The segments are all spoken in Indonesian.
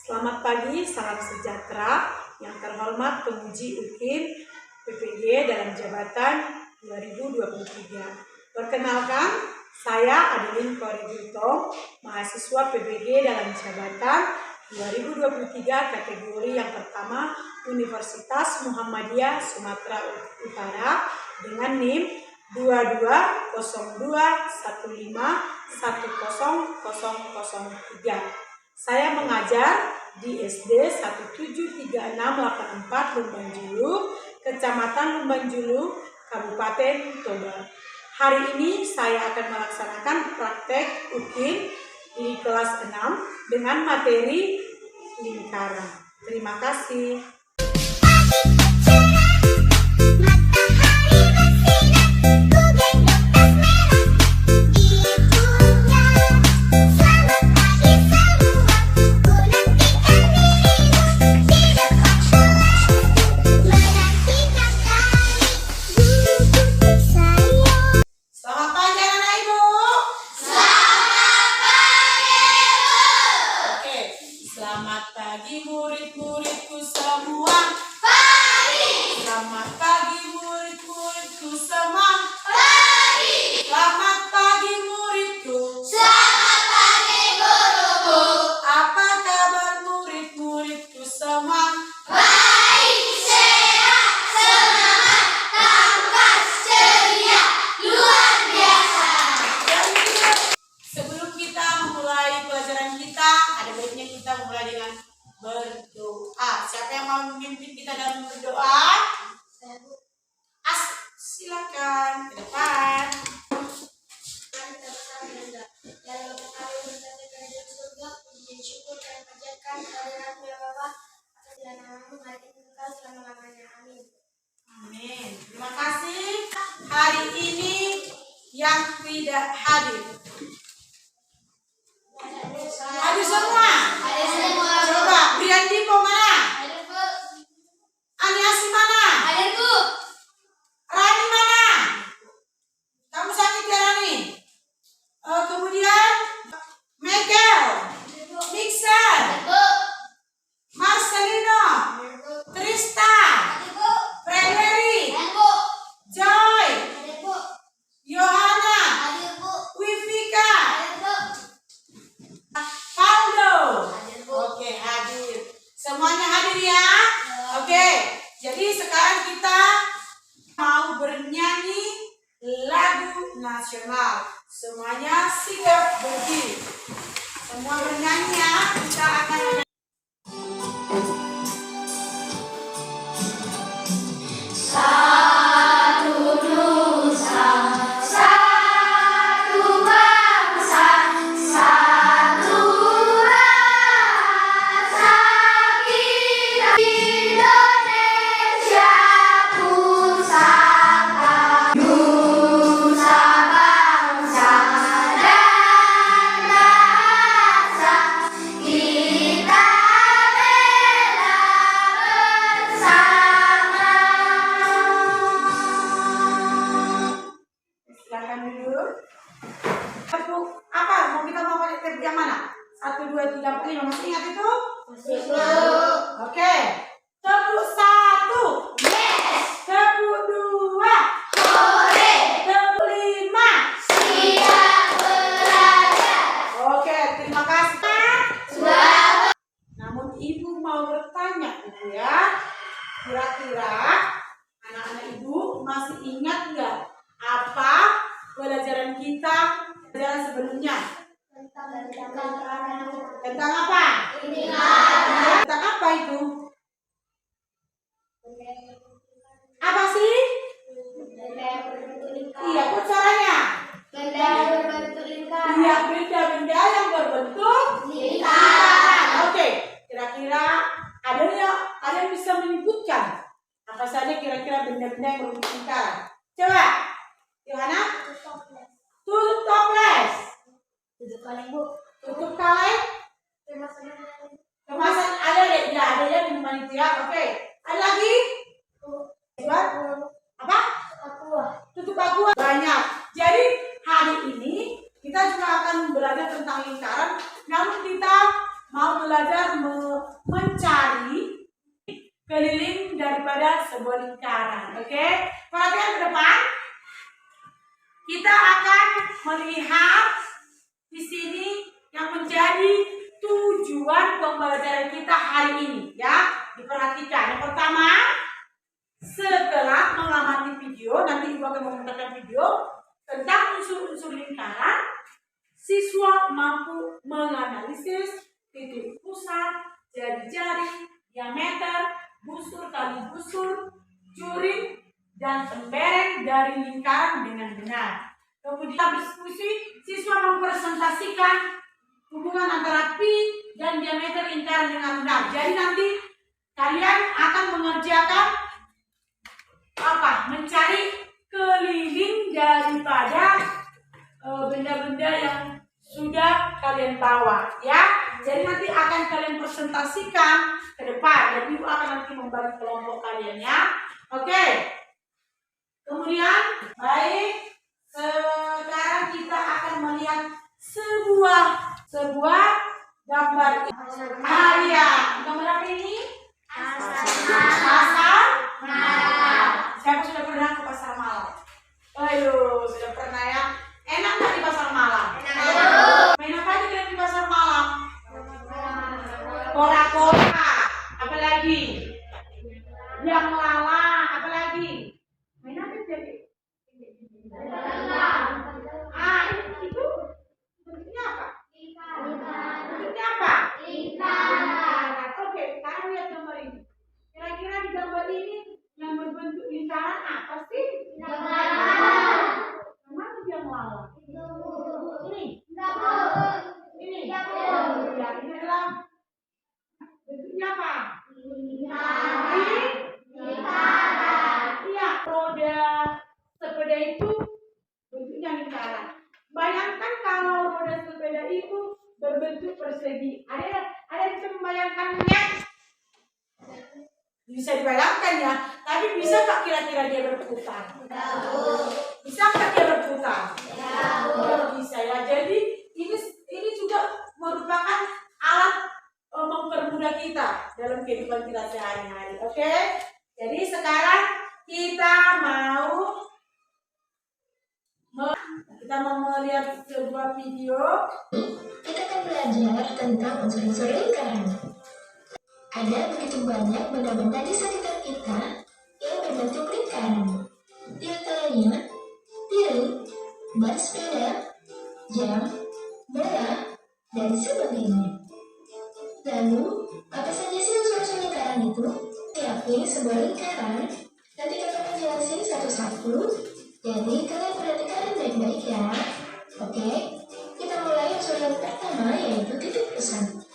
Selamat pagi, salam sejahtera. Yang terhormat penguji UKIN PPG dalam jabatan 2023. Perkenalkan, saya Adeline Koridito, mahasiswa PPG dalam jabatan 2023 kategori yang pertama Universitas Muhammadiyah Sumatera Utara dengan NIM 220215100003. Saya mengajar di SD 17364 Lumban Julu, Kecamatan Lumban Julu, Kabupaten Toba. Hari ini saya akan melaksanakan praktek UKIN di kelas 6 dengan materi lingkaran. Terima kasih. Selamat pagi murid-muridku semua. Pagi. Selamat pagi murid-muridku semua. Pagi. Selamat pagi muridku. Selamat pagi guruku. Apa kabar murid-muridku semua? Baik, sehat, semangat, tangkas, ceria, luar biasa. Sebelum kita memulai pelajaran kita, ada baiknya kita mulai dengan berdoa. Siapa yang mau memimpin kita dalam berdoa? Silakan ke depan. Amin. Terima kasih. Hari ini yang tidak hadir. Hadir semua? Hadir semua. Coba, Briandi mau mana? Hadir, Bu. Aniasi mana? Hadir, Bu. Rani mana? Kamu sakit ya, Rani? Kemudian Michael, Mixer, Marcelino, Trista, Frederi, Joy, Yohana, Wifika, Paulo. Oke, hadir. Semuanya hadir ya? Oke. Jadi sekarang kita mau bernyanyi lagu nasional. Semuanya sigap berdiri. Semua bernyanyi ya. Kita akan yang mana? 1, 2, 3, 4, 5. Masih ingat itu? Masih. Oke. Tepuk 1. Yes. Tepuk 2. Hore. Tepuk 5. Siap belajar. Oke, terima kasih. Sudah. Namun Ibu mau bertanya Ibu ya. Kira-kira anak-anak Ibu masih ingat nggak apa pelajaran kita pelajaran sebelumnya? Tentang apa? Tentang apa itu? Apa sih? Iya, apa caranya? Benda berbentuk lingkaran. Iya, benda-benda yang berbentuk lingkaran. Oke, kira-kira ada yang bisa menyebutkan apa saja kira-kira benda-benda yang berbentuk lingkaran? Coba, Yohana? Tutup toples. Tutup kaleng, Bu. Tutup kaleng. Kemasan ada deh, ya ada ya minuman itu ya. Oke. Ada lagi? Buat apa? Aqua. Tutup aqua. Banyak. Jadi hari ini kita juga akan belajar tentang lingkaran. Namun kita mau belajar mencari keliling daripada sebuah lingkaran. Oke, perhatian ke depan. Kita akan melihat di sini yang menjadi tujuan pembelajaran kita hari ini, ya. Diperhatikan. Yang pertama, setelah mengamati video, nanti Ibu akan memutarkan video tentang unsur-unsur lingkaran, siswa mampu menganalisis titik pusat, jari-jari, diameter, busur kali busur, juri, dan tembereng dari lingkaran dengan benar. Kemudian diskusi, siswa mempresentasikan hubungan antara pi dan diameter lingkaran dengan benar. Jadi nanti kalian akan mengerjakan mencari keliling daripada benda-benda yang sudah kalian bawa, ya. Jadi nanti akan kalian presentasikan ke depan dan Ibu akan nanti membagi kelompok kalian, ya. Oke. Kemudian, baik, sekarang kita akan melihat sebuah gambar. Iya, gambar apa ini? Pasar malam. Siapa sudah pernah ke pasar malam? Ayo, sudah pernah, ya? Enak nggak di pasar malam? Main apa aja kalian di pasar malam? Kora-kora. Apa lagi? Yang lala. Apa lagi? Main apa jadi? Itu bentuknya apa? Bentuknya apa? Oke, sekarang lihat gambar ini. Kira-kira di gambar ini yang berbentuk lingkaran apa sih? Mana yang lala? Ini? Ini? Ya, ini adalah bentuknya apa? Iya, roda sepeda itu bentuknya lingkaran. Bayangkan kalau roda sepeda itu berbentuk persegi. Ada yang bisa membayangkannya? Bisa dibayangkan, ya. Tapi bisa nggak kira-kira dia berputar? Bisa nggak dia berputar? Bisa, ya. Jadi ini juga merupakan alat mempermudah kita dalam kehidupan kita sehari-hari. Oke? Jadi sekarang kita mau melihat sebuah video. Kita akan belajar tentang unsur-unsur lingkaran. Ada begitu banyak benda-benda di sekitar kita yang berbentuk lingkaran. Di antaranya piring, ban sepeda, jam, bola, dan sebagainya. Lalu, apa saja sih unsur-unsur lingkaran itu? Siapin sebuah lingkaran, nanti kakak menjelaskan satu-satu. Jadi kalian perhatikan baik-baik, ya. Oke, kita mulai unsur yang pertama, yaitu titik pusat.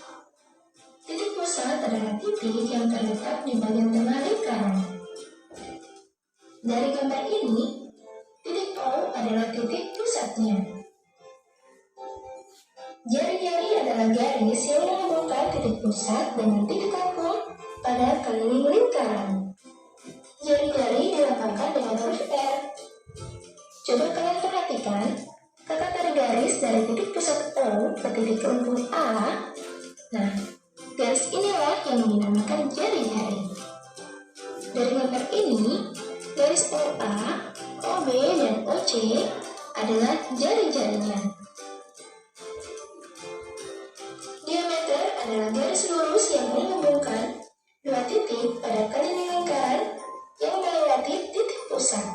Titik pusat adalah titik yang terletak di bagian tengah lingkaran. Dari gambar ini, titik O adalah titik pusatnya. Jari-jari adalah garis yang menghubungkan titik pusat dengan titik apung pada keliling lingkaran. Jari-jari dilambangkan dengan huruf R. Coba kalian perhatikan, kakak tarik garis dari titik pusat O ke titik lengkung A. Nah, garis inilah yang dinamakan jari-jari. Dari gambar ini, garis OA, OB, dan OC adalah jari-jarinya. Diameter adalah garis lurus yang menghubungkan dua titik pada keliling lingkaran yang melewati titik pusat.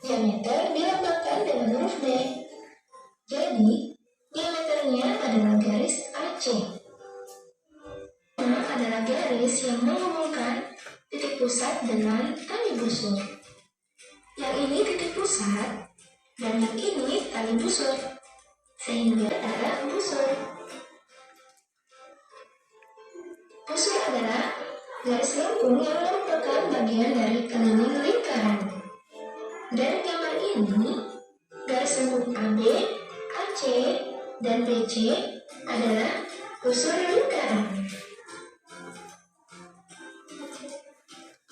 Diameter dilambangkan dengan huruf D. Jadi, diameternya adalah garis AC. Adalah garis yang menghubungkan titik pusat dengan tali busur. Yang ini titik pusat dan yang ini tali busur, sehingga ada busur. Busur adalah garis lengkung yang merupakan bagian dari keliling lingkaran. Dari gambar ini, garis lengkung AB, AC, dan BC adalah busur lingkaran.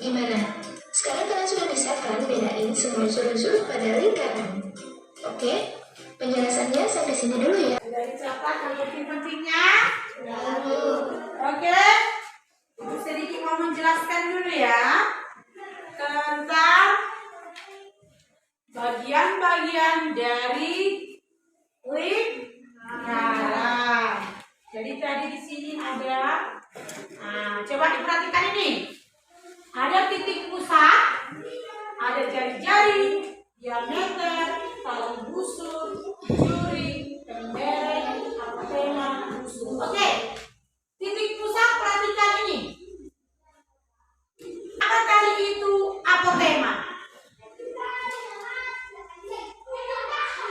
Gimana? Sekarang kalian sudah bisa kan bedain semua unsur-unsur pada lingkaran? Oke? Penjelasannya sampai sini dulu, ya. Sudah dicatat yang penting-pentingnya? Lalu. Oke. Jadi di sini ada, nah, coba diperhatikan ini. Ada titik pusat, ada jari-jari, diameter, tali busur, juri, tembereng, apotema, busur. Oke, titik pusat perhatikan ini. Apa tadi itu apotema?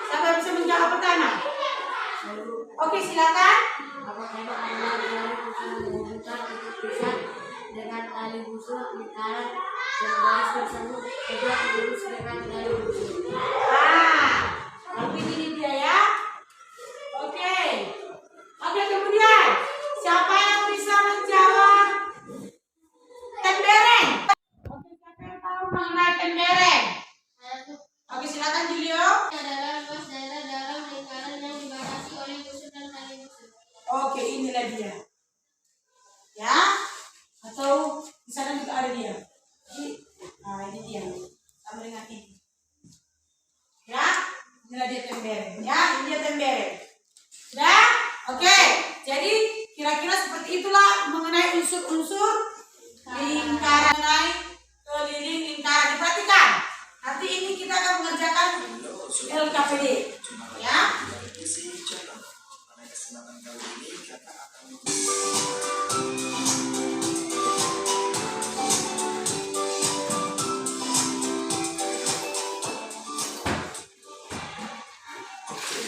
Siapa bisa menjawab pertama? Oke, silakan. Apotema adalah jari busur menghubungkan titik pusat dengan tali busur lingkaran yang garis tersebut juga lurus dengan tali busur. Tapi ini dia ya. Oke. Oke, kemudian siapa yang bisa menjawab tembereng? Oke, siapa yang tahu mengenai tembereng? Oke, silakan Julio. Adalah luas daerah dalam lingkaran yang dibatasi oleh busur dan tali busur. Oke, inilah dia. Ya. Atau di sana juga ada dia. Nah, ini dia. Sama dengan ini. Ya, inilah dia tembereng. Ya, ini dia tembereng. Sudah? Oke. Jadi kira-kira seperti itulah mengenai unsur-unsur lingkaran, mengenai keliling lingkaran. Diperhatikan. Nanti ini kita akan mengerjakan LKPD. Ya.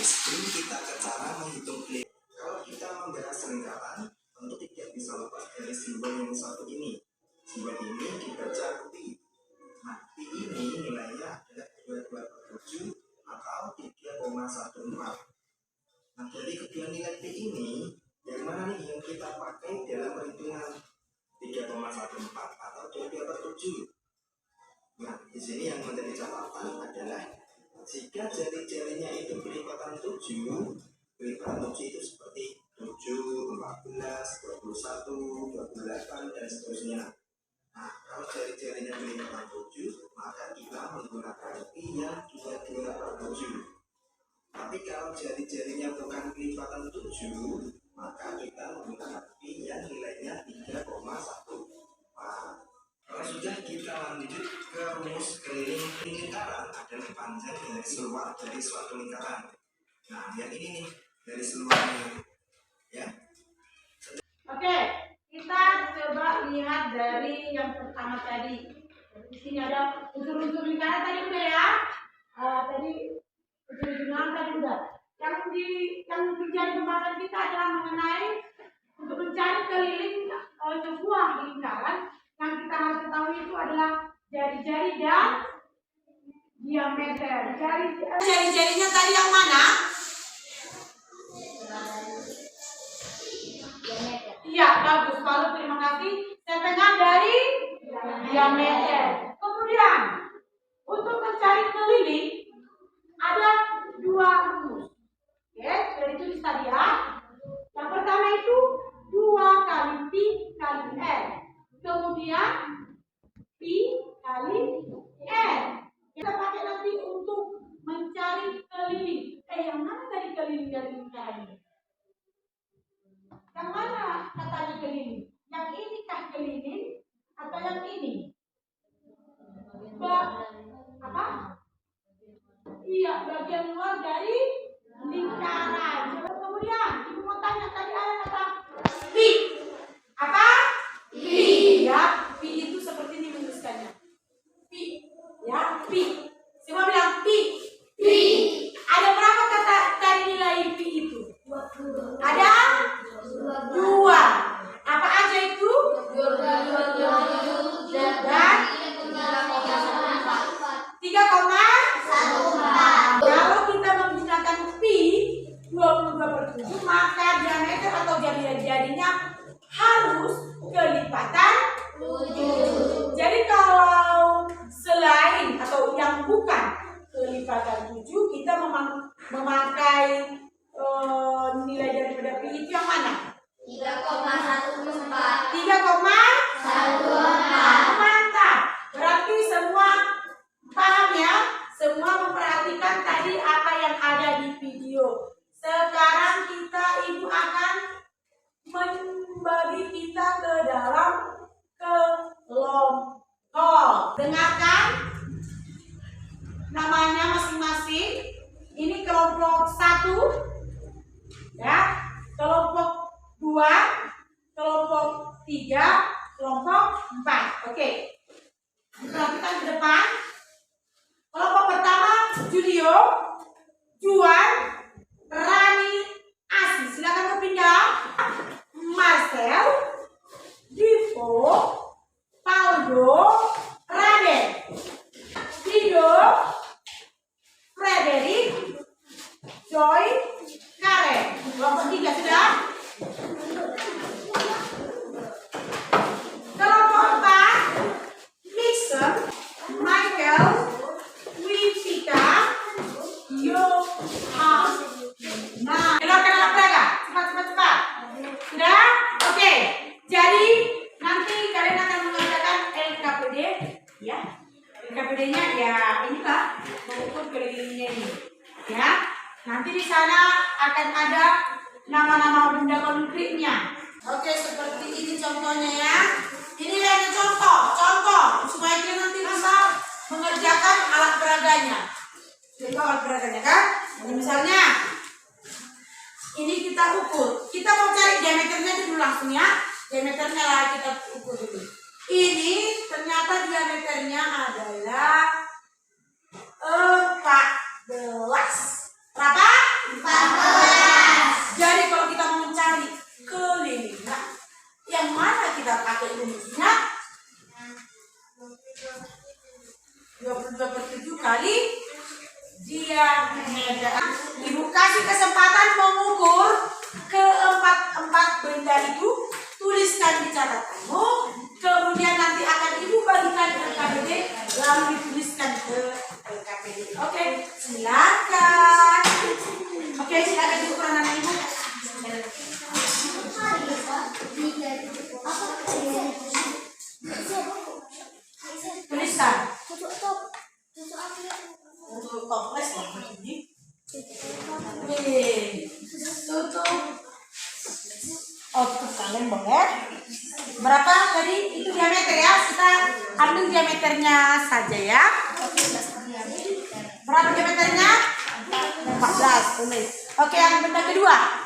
Sebelum kita ke cara menghitung klik, kalau kita membahas lingkaran, tentu tidak bisa lepas dari simbol yang satu ini. Simbol ini dibaca pi. Nah, pi ini nilainya adalah 22,7 atau 3,14. Nah, dari kedua nilai pi ini, yang mana nih yang kita pakai dalam perhitungan 3,14 atau 2/7? Nah, di sini yang menjadi catatan adalah jika jari-jarinya itu kelipatan 7, kelipatan 7 itu seperti 7, 14, 21, 28, dan seterusnya. Nah, kalau jari-jarinya kelipatan 7, maka kita menggunakan pi yang 22/7. Tapi kalau jari-jarinya bukan kelipatan 7, maka kita menggunakan pi yang nilainya 3,1. Nah, kalau sudah kita lanjut ke rumus keliling lingkaran adalah panjang garis luar dari suatu lingkaran. Nah, yang ini nih garis luarnya, ya. Oke, kita coba lihat dari yang pertama tadi. Di sini ada unsur-unsur lingkaran tadi udah ya. Tadi unsur lingkaran tadi udah. Yang menjadi pembahasan kita adalah mengenai untuk mencari keliling sebuah lingkaran. Yang kita harus ketahui itu adalah jari-jari dan diameter. Jari-jarinya tadi yang mana? Iya, bagus. Lalu terima kasih. Setengah dari diameter. Kemudian untuk mencari keliling ada dua rumus. Oke, sudah ditulis tadi ya. Yang pertama itu 2 kali pi kali r. Kemudian pi kali r. Kita pakai nanti untuk mencari keliling. Yang mana tadi keliling dari lingkaran ini? Yang mana katanya keliling? Yang ini kah keliling atau yang ini? Apa? Iya, bagian luar dari lingkaran. Kemudian ibu mau tanya tadi ada kata pi. Apa? Pi. Ya, pi itu seperti ini menuliskannya. Pi. Ya, pi. Semua bilang pi. Pi. Ada berapa kata tadi nilai pi itu? Ada 2. Apa aja itu? 22,7 Dan 3,14. Kalau kita menggunakan pi 22/7, maka diameter atau jari-jarinya harus kelipatan 7. Jadi kalau selain atau yang bukan kelipatan 7, kita memakai nilai daripada pi itu yang mana? 3,14. 3,14. Mantap. Berarti semua paham ya? Semua memperhatikan tadi apa yang ada di video. Sekarang ibu akan 3, kelompok 4. Oke. Perhatikan ke depan. Kelompok pertama Julio, Juan, Rani, Asi. Silakan berpindah. Marcel, Divo, Paulo, Raden, Dido, Frederick, Joy, Karen. Kelompok 3 sudah. Kelompok 4 Nixon, Michael, Wivika, Johan. Nah, elokkan anak belaga. Cepat. Sudah? Oke. Jadi nanti kalian akan mengerjakan LKPD, ya. LKPD-nya ya inilah mengukur kelilingannya ini, ya. Nanti di sana akan ada nama-nama benda konkretnya. Oke, seperti ini contohnya ya. Ini hanya contoh supaya kita nanti bisa mengerjakan alat peraganya. Contoh alat peraganya kan? Jadi misalnya ini kita ukur. Kita mau cari diameternya dulu langsung ya. Diameternya lah kita ukur dulu. Ini ternyata diameternya adalah 14. Berapa? 14. Jadi kalau kita mau mencari kelilingnya, yang mana kita pakai rumusnya? 22/7 kali diameter. Ibu kasih kesempatan mengukur keempat benda itu, tuliskan di catatanmu, kemudian nanti akan ibu bagikan ke LKPD, lalu dituliskan ke LKPD. Oke, silakan. Oke, silakan ukuran anak ibu. Tuliskan. Untuk toples lah ini. Tutup. Oh, tutup kalian boleh. Berapa tadi itu diameter ya? Kita ambil diameternya saja ya. Berapa diameternya? 14, tulis. Oke, yang benda kedua.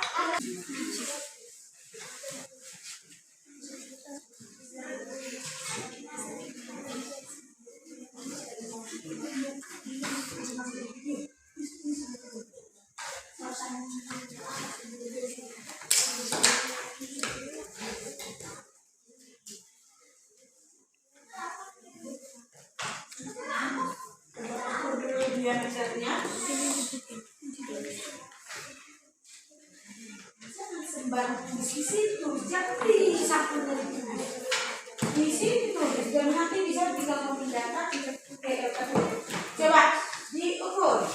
Diameternya sembarang di situ, jangan di samping di situ, dan nanti bisa tinggal memindahkan coba diukur.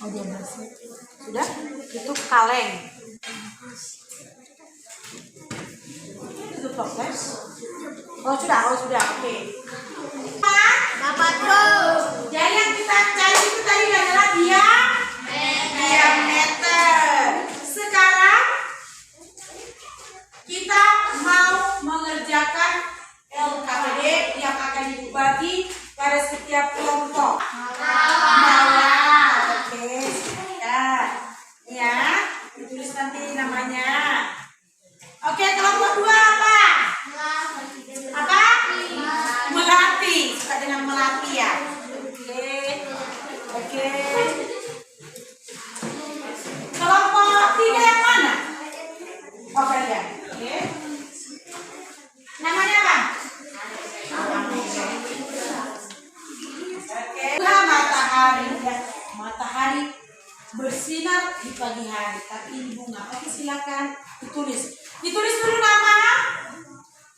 Oh, dia masih sudah itu kaleng. Itu toples. Oh sudah, oke. Dapat tuh. Jadi yang kita cari itu tadi adalah diameter. Sekarang kita mau mengerjakan LKPD yang akan dibagi pada setiap kelompok. Oke, ya, ditulis nanti namanya. Oke, kelompok 2 apa? Melati. Suka dengan melati ya. Oke. Kelompok 3 yang mana? Oh, kalian. Oke. Namanya apa? Oke. Matahari bersinar di pagi hari, tapi ini bunga. Oke, silakan ditulis. Ditulis dulu nama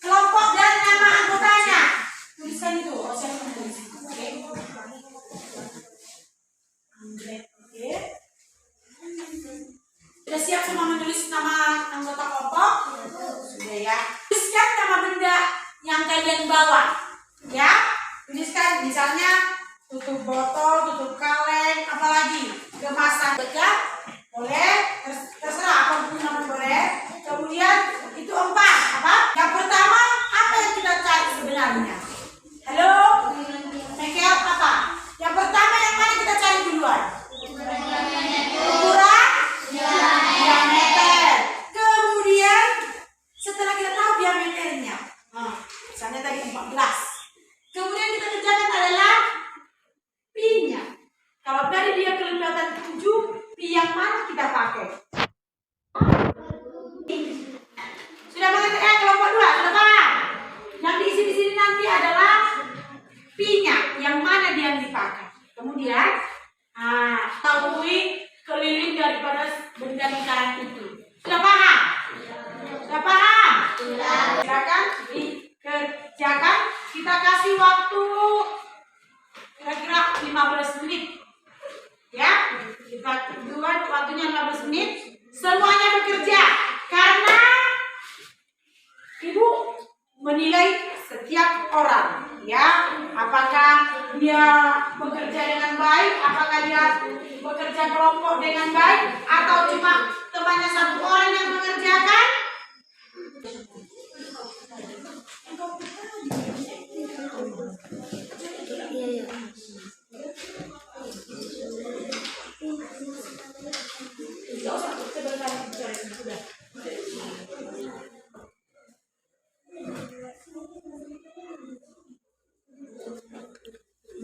kelompok dan nama anggotanya. Tuliskan itu. Oh, saya akan tulis. Oke. Oke. Sudah siap semua menulis nama anggota kelompok? Sudah ya. Tuliskan nama benda yang kalian bawa. Ya. Tuliskan misalnya tutup botol, tutup kaleng, apalagi kemasan dekat, boleh, terserah apapun nama boleh. Kemudian itu 4 apa? Yang pertama apa yang kita cari sebenarnya? Halo? dia kelihatan 7, yang mana kita pakai? Sudah mengerti? Kelompok 2 sudah paham? Yang diisi di sini nanti adalah P-nya, yang mana dia dipakai. Kemudian, tahui keliling daripada benda lingkaran itu. Sudah paham? Sudah paham? Silakan dikerjakan. Kita kasih waktu kira-kira 15 menit. Ya, kita buat waktunya 15 menit. Semuanya bekerja karena Ibu menilai setiap orang, ya, apakah dia bekerja dengan baik, apakah dia bekerja kelompok dengan baik, atau cuma temannya satu orang yang mengerjakan.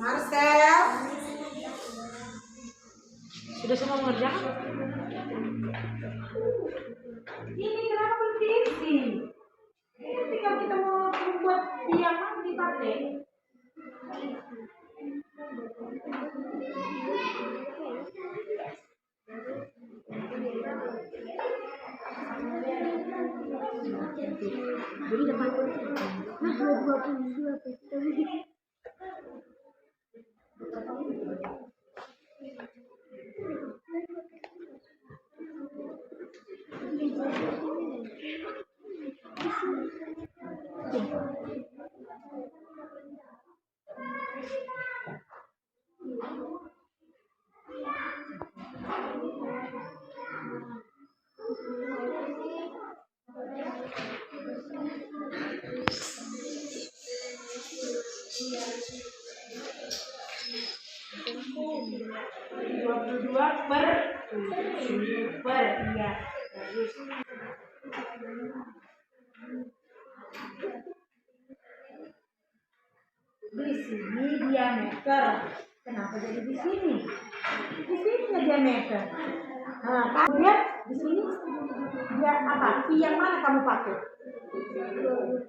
Marcel, sudah semua mengerjakan? Ini kenapa berhenti? Ini tinggal kita mau membuat yang mana dipakai. Jadi dapat 22. Ya. Di sini diameter. Kenapa jadi di sini? Di sini diameter. Nah, kemudian di sini dia apa? Pi yang mana kamu pakai?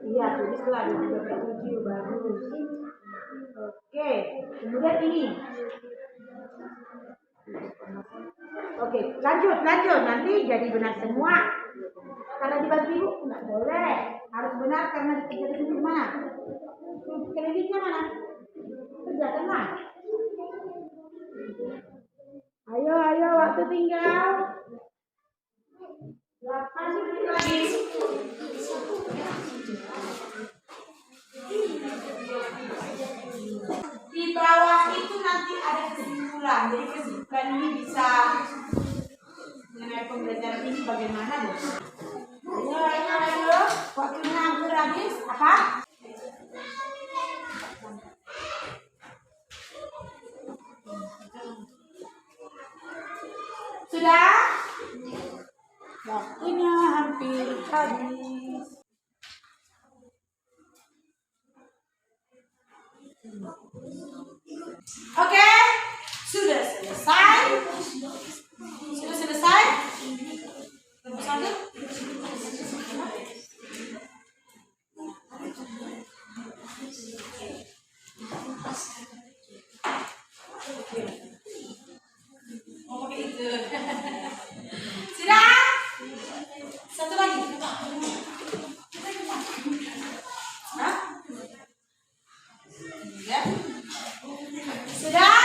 Iya, tulislah 27, bagus. Oke, kemudian ini. Oke, lanjut. Nanti jadi benar semua. Karena dibantu ibu nggak boleh, harus benar karena jadi di mana? Kelilingnya mana? Kerjakanlah. Ayo, waktu tinggal 8 menit lagi. Di bawah itu nanti ada kesimpulan. Jadi kesimpulan ini bisa mengenai pembelajaran ini bagaimana, Bu? Ayo. Waktunya hampir habis. Apa? Sudah? Waktunya hampir habis. Oke, sudah selesai. Satu. Oh, itu. Sudah? Satu lagi. Hah? Ya. Sudah?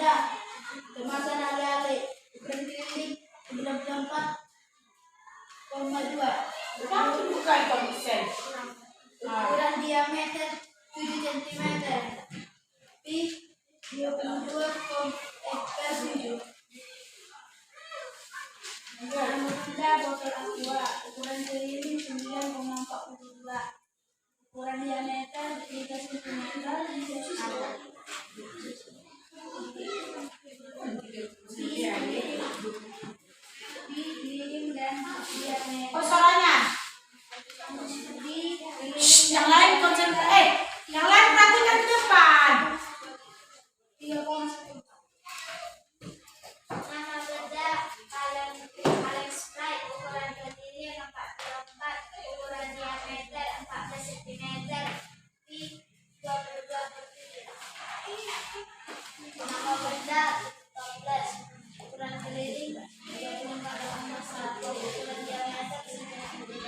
benda, kemasan ale-ale, ukuran keliling 94,2. Kamu bukan komisen. Ukuran diameter 7 cm. Pi 22,7. Nama benda botol aqua, ukuran keliling 9,42. Ukuran diameter 3 cm. Di keliling dan diameter. Oh, soalnya. Di keliling Yang lain yang lain perhatikan ke depan. 3,1. Nama benda kaleng Sprite, ukuran keliling 44, ukuran diameter 14 cm, pi 22,7. Nama benda toples, ukuran keliling 24,1, ukuran diameter 9 cm, pi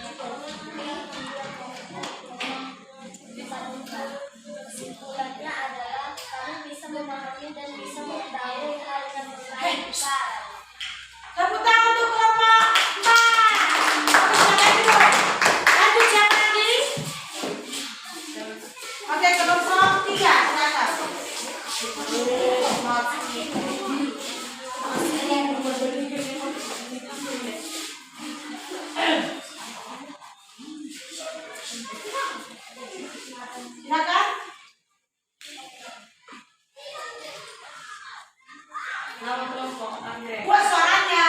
2,44. Kesimpulannya adalah kamu bisa memahami dan bisa mengetahui hal yang berlain sekarang. Tepuk tangan untuk kelompok 4. Lanjut siapa lagi? Oke, kelompok 3 ke atas. Silakan. Nama kelompok Andre. Buat suaranya.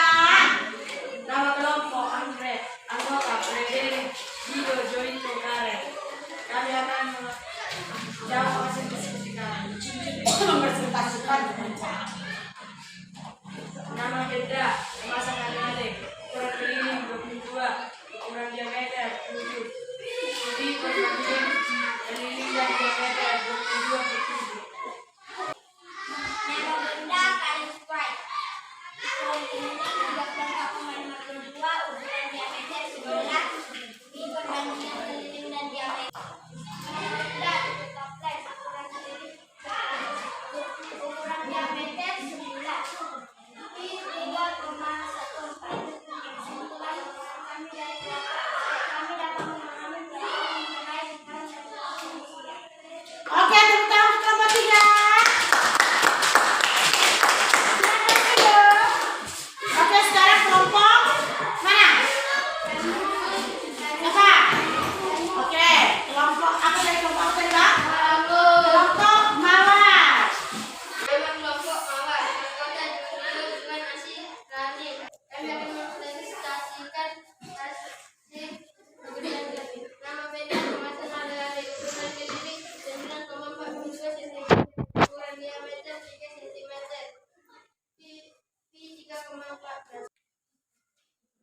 Nama kelompok Andre. Anggota Frederick Guido Jointo Karen. Kami akan menjawab presentasi kami. Mempresentasikan Nama benda kemasan ale-ale, ukuran keliling 22, ukuran diameter 7. Di keliling dan diameter 22,7. Nama benda kaleng Sprite, ukuran keliling 34,52, ukuran diameter 11, pi perbandingan keliling dan diameter. Nama benda tutup toples, ukuran keliling ukuran diameter 9, pi 3,14. Kesimpulan kami dari kami dapat memahami pelajaran mengenai hal yang manusia. Oke, tepuk tangan untuk kelompok 3. Silakan Guido. Oke, sekarang kelompok mana? Apa? Oke, kelompok apa dari kelompok apa tadi, Bang? Kelompok Mawar. Nama kelompok Mawar, anggota Jumlah Hubungan Asih Rani. Kami akan mempresentasikan hasil kemudian nama benda kemasan ale-ale, ukuran keliling 9,42 cm, ukuran diameter 3 cm, pi 3,14.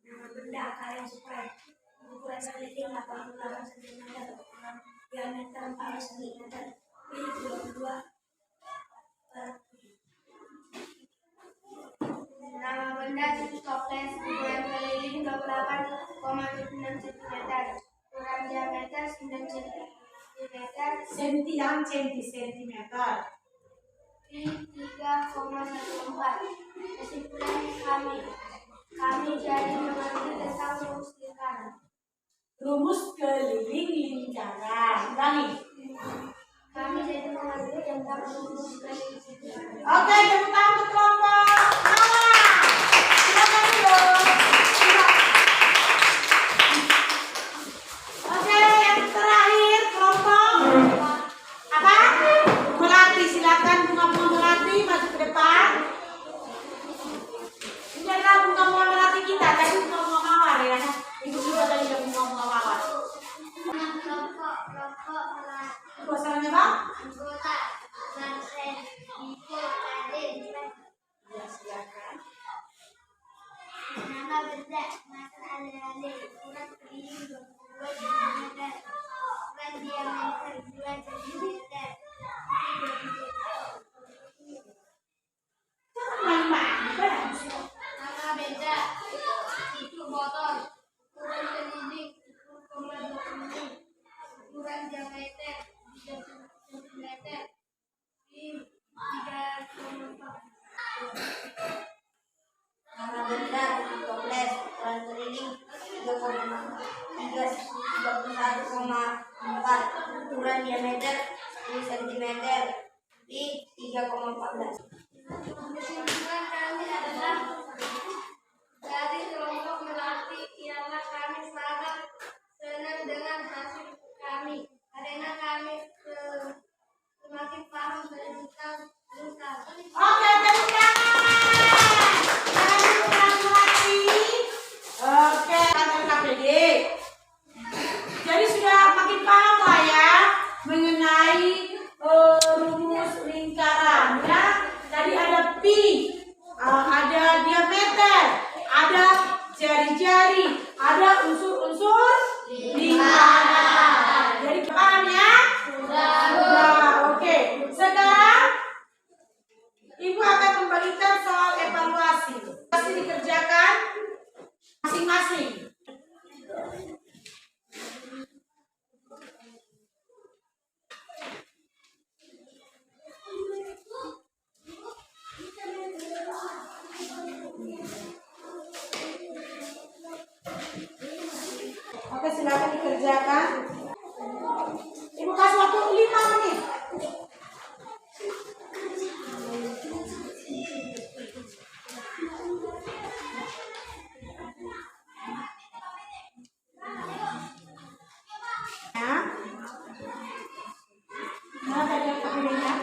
Nama benda kaleng Sprite, ukuran keliling 88 cm, ukuran diameter 14 cm, pi 22. Nama benda tutup toples, ukuran keliling 28,6 cm, ukuran diameter 9 cm, Senti, jangan sentimeter. pi 3,14. Kesimpulan kami jadi mengerti tentang rumus lingkaran. Rumus keliling lingkaran. Ulangi. Kami jadi mengerti tentang rumus keliling lingkaran. Oke, tepuk tangan untuk kelompok Mawar. Silakan Guido. Oke, yang terakhir kelompok apa? Melati. Silakan bunga-bunga melati maju ke depan. Ini adalah bunga-bunga melati kita. Tadi bunga-bunga mawar ya. Ibu juga tadi ada bunga-bunga mawar. Kelompok Suasananya, Bang? anggota Bansen, Ibu, Raden, 3,14. Kesimpulan kami adalah dari kelompok Melati ialah kami sangat senang dengan hasil kami karena kami semakin paham tentang lingkar. Oke, tepuk tangan. Jangan diulang lagi. Oke, kantor KPD. Jadi sudah makin paham lah ya mengenai rumus lingkaran ya. Tadi ada pi, ada diameter, ada jari-jari, ada unsur-unsur lingkaran. Jadi paham ya? Sudah. Oke. Sekarang Ibu akan membagikan soal evaluasi. Pasti dikerjakan masing-masing. Oke, silakan dikerjakan. Ibu kasih waktu 5 menit. Ya. Mana tadi KPD-nya?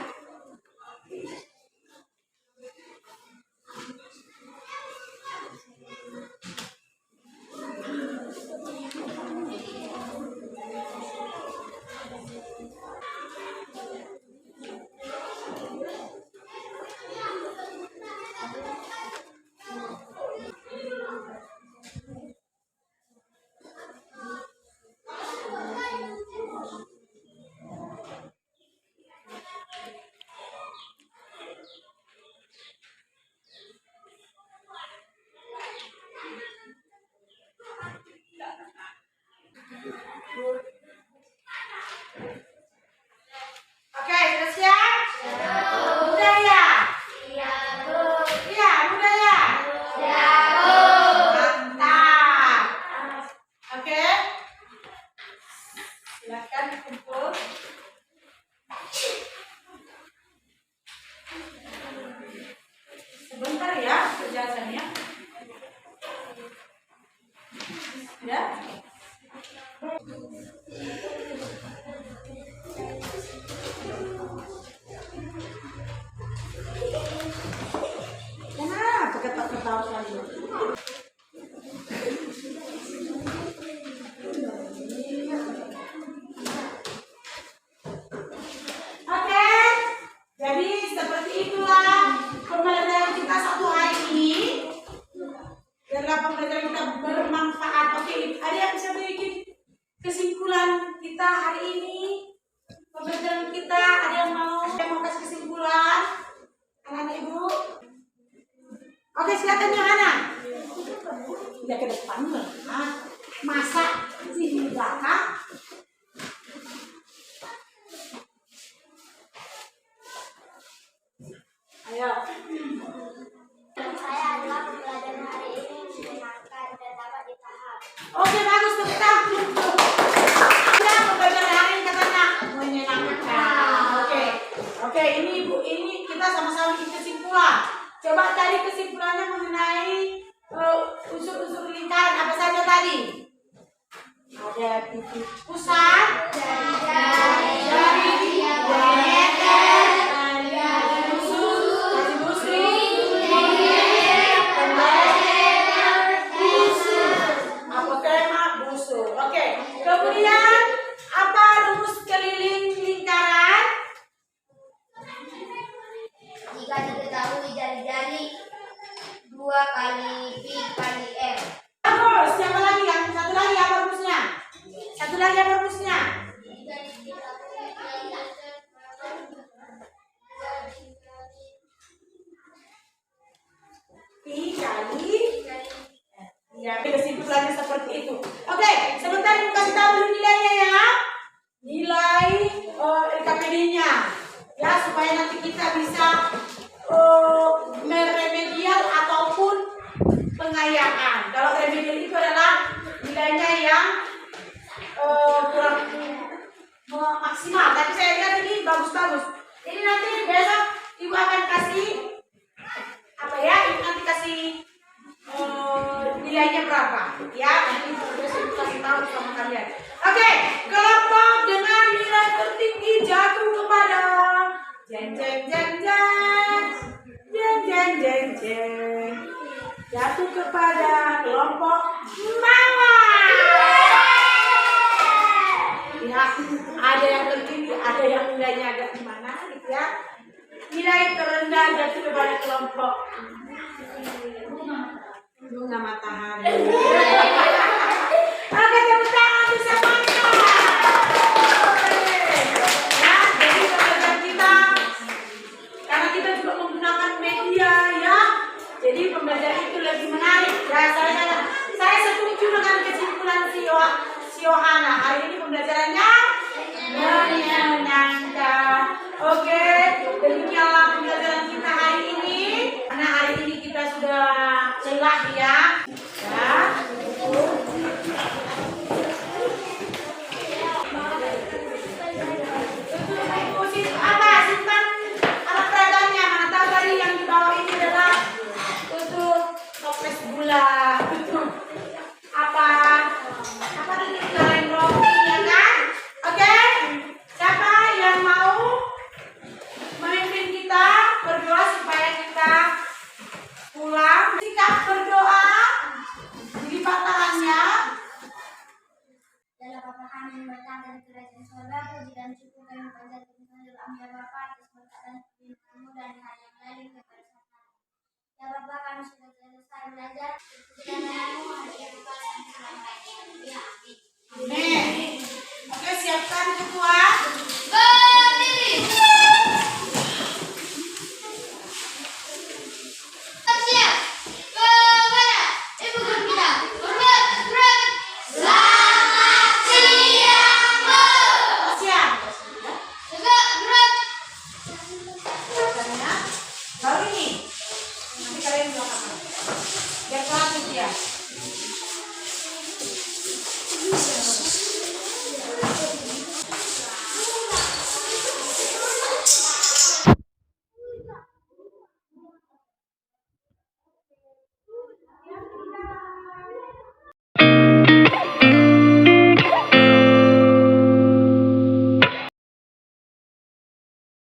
Oke, sudah siap? Udah ya? Iya, udah ya? Mantap. Oke. Silakan dikumpul. Sebentar ya penjelasannya. Ya. Kenapa ketawa-ketawa sekali? Oke, jadi seperti itulah pembelajaran kita satu hari ini. Biarlah pembelajaran kita bermanfaat. Oke, ada yang bisa bikin kesimpulan kita hari ini? Pembelajaran kita ada yang mau kasih kesimpulan? Anak ibu? Oke, silakan Yohana. Tidak ke depan loh. Masa sih di belakang? Ayo. Saya adalah pembelajaran hari ini menyenangkan dan dapat dipahami. Oke, bagus, tepuk tangan. Ya, pembelajaran hari ini katanya menyenangkan. Oke, ini Bu, ini kita sama-sama bikin kesimpulan. Coba cari kesimpulannya mengenai unsur-unsur lingkaran apa saja tadi? Ada titik pusat, jari, diameter, busur. Oke, kemudian apa rumus keliling lingkaran? Jika diketahui jari-jari 2 kali pi kali r. Bagus. Siapa lagi? Yang satu lagi apa rumusnya? Satu lagi apa rumusnya? Jika diketahui jari-jari Pi kali. Ya, kesimpulannya seperti itu. Oke, sebentar Ibu kasih tahu dulu nilainya ya. Nilai LKPD-nya. Ya, supaya nanti kita bisa meremedial ataupun pengayaan. Kalau remedial itu adalah nilainya yang kurang maksimal. Tapi saya lihat ini bagus-bagus. Ini nanti besok Ibu Jeng jeng jeng jeng. Jeng jeng jeng jeng. Jatuh kepada kelompok mawar. Ya, ada yang tertinggi, ada yang nilainya agak gimana gitu ya. Nilai terendah jatuh kepada kelompok bunga matahari. Oke, tepuk tangan untuk semuanya. Ya, jadi pembelajaran kita, karena kita juga menggunakan media ya, jadi pembelajaran itu lebih menarik. Ya, saya setuju dengan kesimpulan si Yohana. Hari ini pembelajarannya menyenangkan. Oke, demikianlah pembelajaran kita hari ini. Karena hari ini kita sudah celah ya. Ya. Simpan alat peraganya. Mana tahu tadi yang di bawah ini adalah tutup toples gula. Tutup apa tadi goreng roti ya kan? Oke? Siapa yang mau memimpin kita berdoa supaya kita pulang? Sikap berdoa. Lipat tangannya. Dalam Bapa kami yang bertata di kerajaan surga, puji dan syukur kami panjatkan dalam ya Bapa atas berkat dan firman-Mu dan hari yang lain kebersamaan. Ya Bapa, kami sudah selesai belajar dan hari yang